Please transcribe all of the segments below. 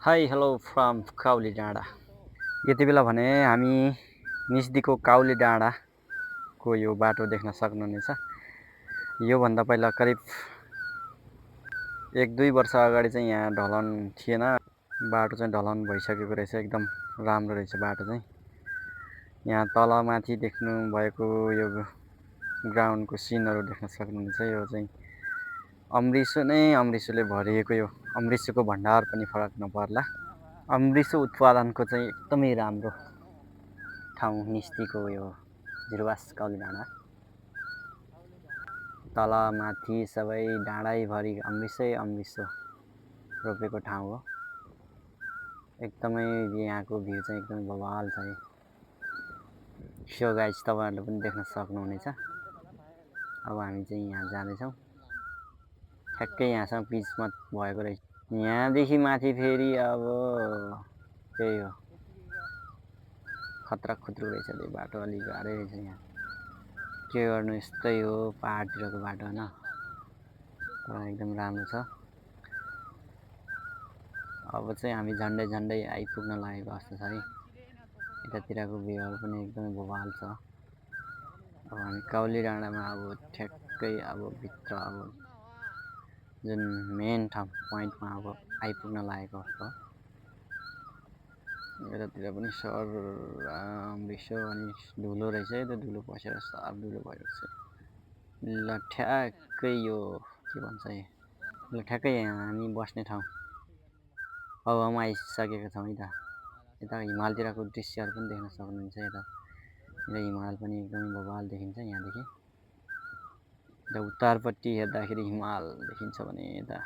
Hi hello from काउली डाँडा। यति बेला भने हामी निस्दीको काउली डाँडाको यो बाटो देख्न सक्नुहुनेछ। योभन्दा पहिला करिब 1-2 वर्ष अगाडि चाहिँ यहाँ ढलान थिएन। बाटो चाहिँ ढलान भइसकेको रहेछ। एकदम राम्रो रहेछ बाटो चाहिँ। यहाँ तलमाथि देख्नु भएको यो ग्राउन्डको सिनहरू देख्न सक्नुहुनेछ। यो चाहिँ अमृसो नै अमृसोले भरिएको, यो अमृसोको भण्डार पनि फरक नपर्ला। अमृसो उत्पादनको चाहिँ एकदमै राम्रो ठाउँ निस्दीको यो जिरवास काउली डाँडा। तल माथि सबै डाँडैभरि अमृसो रोपेको ठाउँ हो। एकदमै यहाँको भ्यू चाहिँ एकदमै बवाल छ। सो गाइस, तपाईहरुले पनि देख्न सक्नुहुनेछ। अब हामी चाहिँ यहाँ जाँदैछौँ। ठ्याक्कै यहाँसँग पिचमा भएको रहेछ। यहाँदेखि माथि फेरि अब त्यही हो, खतरा खुत्रु रहेछ। त्यो बाटो अलिक गाह्रै रहेछ। यहाँ के गर्नु, यस्तै हो पहाडतिरको बाटो होइन। तर एकदम राम्रो छ। अब चाहिँ हामी झन्डै आइपुग्न लागेको अवस्था छ है। यतातिरको भ्यूहरू पनि एकदमै बवाल छ। अब हामी काउली डाँडामा अब ठ्याक्कै अब भित्र अब जुन मेन ठाउँ पोइन्टमा अब आइपुग्न लागेको अवस्था हो। यतातिर पनि सर अमृसो अनि धुलो रहेछ। त्यो धुलो पसेर साफ धुलो भइरहेको छ। ल ठ्याक्कै यो के भन्छ, ल ठ्याक्कै यहाँ हामी बस्ने ठाउँ हावामा आइसकेका छौँ है त। यता हिमालतिरको दृश्यहरू पनि देख्न सक्नुहुन्छ। यता हिमाल पनि एकदमै बवाल देखिन्छ यहाँदेखि। यता उत्तरपट्टि हेर्दाखेरि हिमाल देखिन्छ भने यता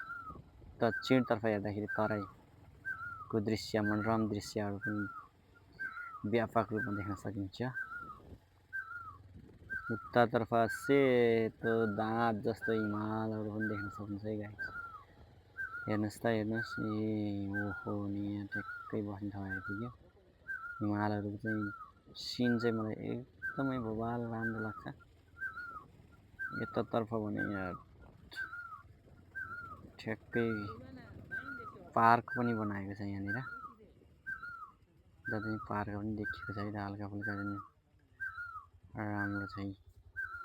दक्षिणतर्फ हेर्दाखेरि तराईको दृश्य, मनोरम दृश्यहरू पनि व्यापक रूपमा देख्न सकिन्छ। उत्तरतर्फ सेतो दाँत जस्तो हिमालहरू पनि देख्न सक्नुहुन्छ है गाइस। हेर्नुहोस् त, हेर्नुहोस्। ओहो, नि यहाँ ठ्याक्कै बस्ने ठाउँ आइपुग्यो। हिमालहरूको चाहिँ सिन चाहिँ मलाई एकदमै बवाल राम्रो लाग्छ। यतातर्फ भने यहाँ ठ्याक्कै पार्क पनि बनाएको छ यहाँनिर। जति पार्क पनि देखिएको छ है त, हल्का फुल्का राम्रो छ।